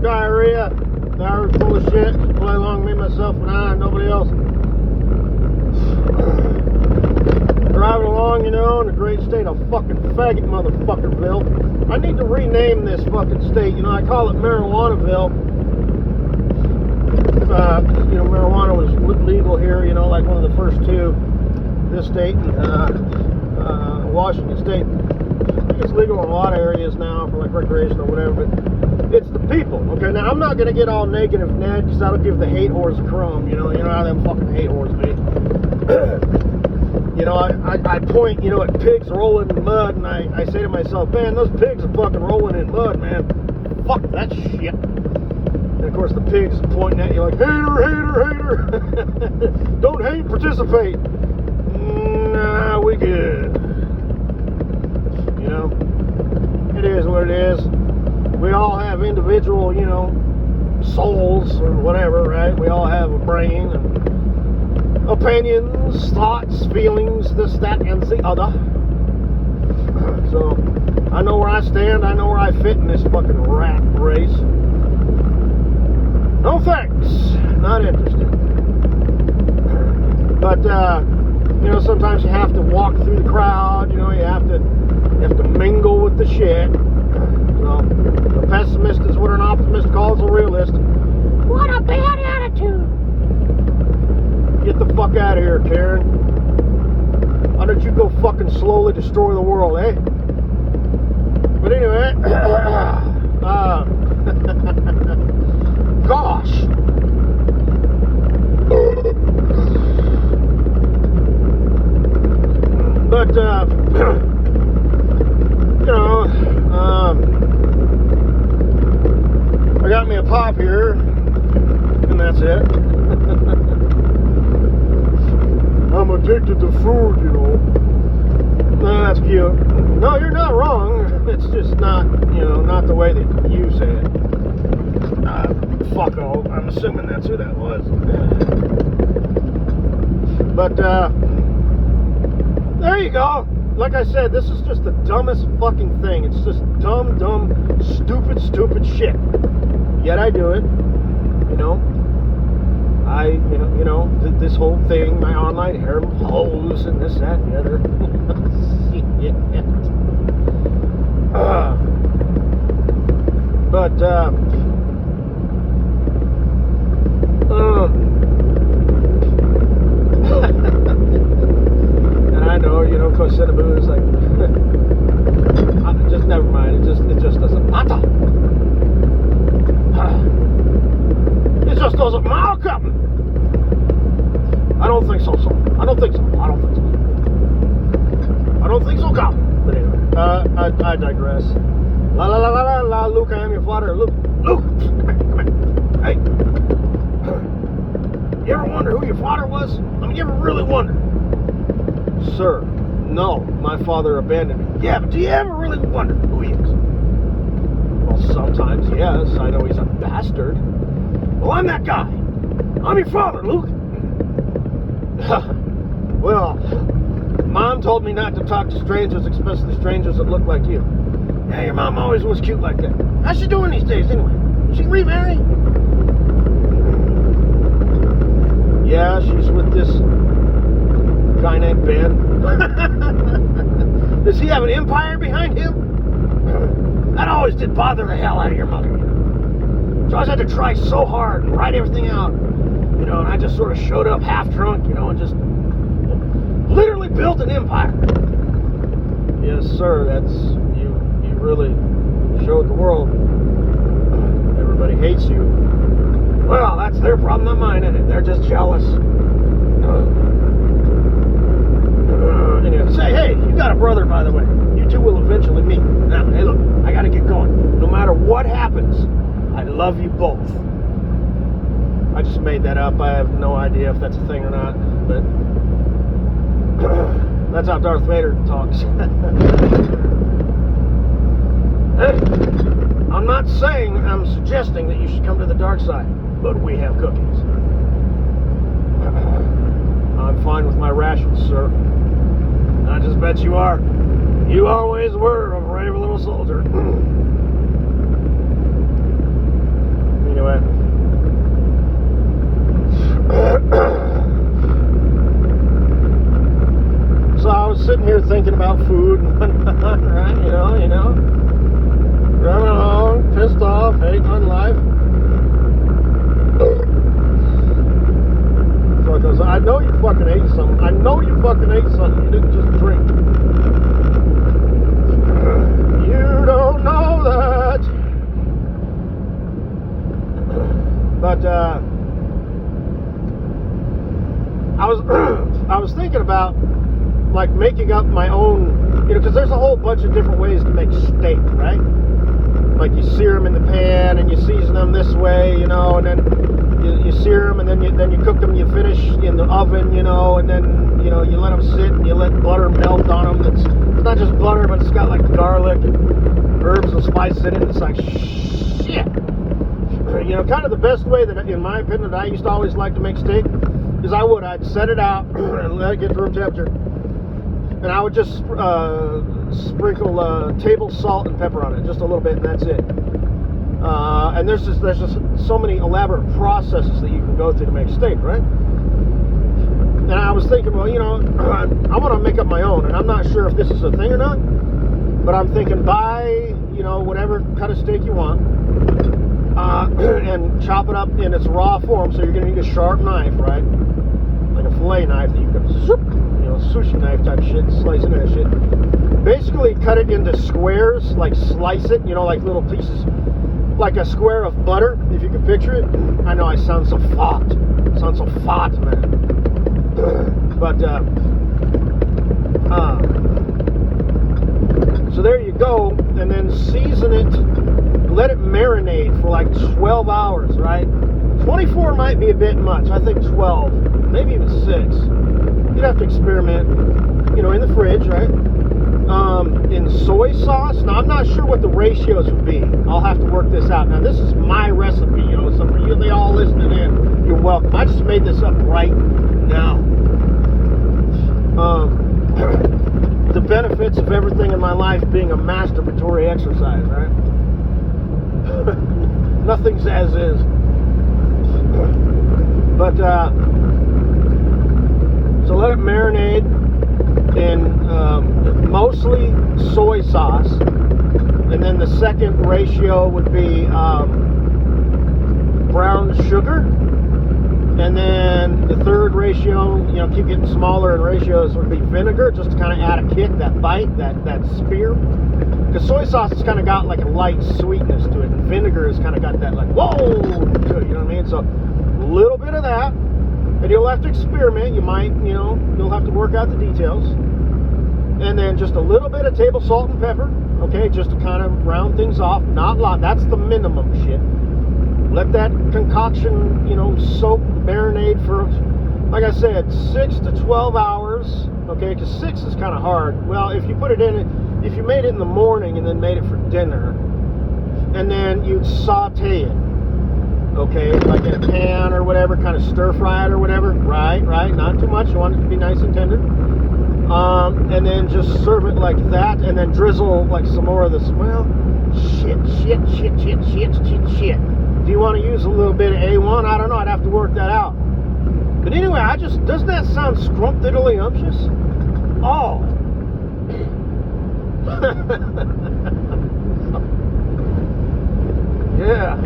diarrhea, diarrhea full of shit, play along me, myself, and I, and nobody else. Driving along, you know, in the great state of fucking faggot motherfuckerville. I need to rename this fucking state. You know, I call it Marijuanaville. You know, marijuana was legal here, you know, like one of the first two. This state and Washington State. I think it's legal in a lot of areas now for like recreation or whatever, but it's the people. Okay, now I'm not going to get all negative, Ned, because that'll give the hate whores a crumb. You know how them fucking hate whores be. You know, I point, you know, at pigs rolling in mud, and I say to myself, man, those pigs are fucking rolling in mud, man. Fuck that shit. And of course the pigs pointing at you like, hater, hater, hater. Don't hate, participate. Nah, we good. You know, it is what it is. We all have individual, you know, souls or whatever, right? We all have a brain and opinions, thoughts, feelings, this, that, and the other. So, I know where I stand. I know where I fit in this fucking rat race. No thanks. Not interested. But, you know, sometimes you have to walk through the crowd. You know, you have to mingle with the shit. So, a pessimist is what an optimist calls a realist. What a bad attitude. Get the fuck out of here, Karen. Why don't you go fucking slowly destroy the world, eh? But anyway, gosh. But, you know, I got me a pop here, and that's it. I'm addicted to food, you know. No, that's cute. No, you're not wrong. It's just not, you know, not the way that you say it. Fucko. I'm assuming that's who that was. But, there you go. Like I said, this is just the dumbest fucking thing. It's just dumb, stupid shit. Yet I do it. You know. You know, this whole thing, my online hair hose and this, that, and the other. Shit. But, and I know, you know, Kosinaboo is like, just never mind. It just doesn't matter. It just doesn't matter, Captain. I don't think so, son. I don't think so, Captain. But anyway, I digress. La la la la la la. Luke, I am your father. Luke, come here. Hey. You ever wonder who your father was? I mean, you ever really wonder? Sir, no. My father abandoned me. Yeah, but do you ever really wonder who he is? Well, sometimes, yes. I know he's a bastard. Well, I'm that guy. I'm your father, Luke. Well, Mom told me not to talk to strangers, especially strangers that look like you. Yeah, your mom always was cute like that. How's she doing these days, anyway? Is she remarried? Yeah, she's with this guy named Ben. Does he have an empire behind him? That always did bother the hell out of your mother, you know. So I always had to try so hard and write everything out, you know, and I just sort of showed up half drunk, you know, and just literally built an empire. Yes, sir, that's, you really showed the world. Everybody hates you. Well, that's their problem, not mine, isn't it? They're just jealous. Anyway, say, hey, you got a brother, by the way. You two will eventually meet. Now, hey, look, I gotta get going. No matter what happens, I love you both. I just made that up. I have no idea if that's a thing or not, but that's how Darth Vader talks. Hey, I'm not saying, I'm suggesting that you should come to the dark side, but we have cookies. I'm fine with my rations, sir. I just bet you are. You always were a brave little soldier. about food and whatnot, right? You know, driving along, pissed off, hating on life. So I goes, I know you fucking ate something. I know you fucking ate something. You didn't just drink. You don't know that. But I was thinking about like making up my own, you know, because there's a whole bunch of different ways to make steak, right? Like you sear them in the pan and you season them this way, you know, and then you sear them and then you cook them. You finish in the oven, you know, and then you let them sit and you let butter melt on them. It's not just butter, but it's got like garlic and herbs and spices in it. It's like shit. You know, kind of the best way that, in my opinion, that I used to always like to make steak is I'd set it out and let it get to room temperature, and I would just sprinkle table salt and pepper on it, just a little bit, and that's it. And there's just so many elaborate processes that you can go through to make steak, right? And I was thinking, well, you know, I want to make up my own, and I'm not sure if this is a thing or not, but I'm thinking buy, you know, whatever kind of steak you want. And chop it up in its raw form, so you're going to need a sharp knife, right? Like a fillet knife that you can, sushi knife type shit, slice into that shit. Basically, cut it into squares, like slice it, you know, like little pieces, like a square of butter, if you can picture it. I know I sound so fat. Man. But, so there you go, and then season it. Let it marinate for like 12 hours, right? 24 might be a bit much. I think 12, maybe even 6. You'd have to experiment, you know, in the fridge, right? In soy sauce. Now, I'm not sure what the ratios would be. I'll have to work this out. Now, this is my recipe, you know, so for you, they all listening in, you're welcome. I just made this up right now. The benefits of everything in my life being a masturbatory exercise, right? Nothing's as is. But so let it marinate in mostly soy sauce, and then the second ratio would be brown sugar, and then the third ratio, you know, keep getting smaller in ratios, would be vinegar, just to kind of add a kick, that bite, that spear. Because soy sauce has kind of got like a light sweetness to it, and vinegar has kind of got that like, whoa, to it, you know what I mean? So a little bit of that, and you'll have to experiment. You might, you know, you'll have to work out the details. And then just a little bit of table salt and pepper, okay, just to kind of round things off. Not a lot, that's the minimum shit. Let that concoction, you know, soak, marinate for, like I said, 6 to 12 hours, okay, because 6 is kind of hard. Well, if you put it in, if you made it in the morning and then made it for dinner, and then you'd saute it, okay, like in a pan or whatever, kind of stir fry it or whatever, right, not too much, you want it to be nice and tender, and then just serve it like that, and then drizzle like some more of this, well, shit. Do you want to use a little bit of A1? I don't know, I'd have to work that out. But anyway, doesn't that sound scrumptiddly-umptious? Oh. Yeah.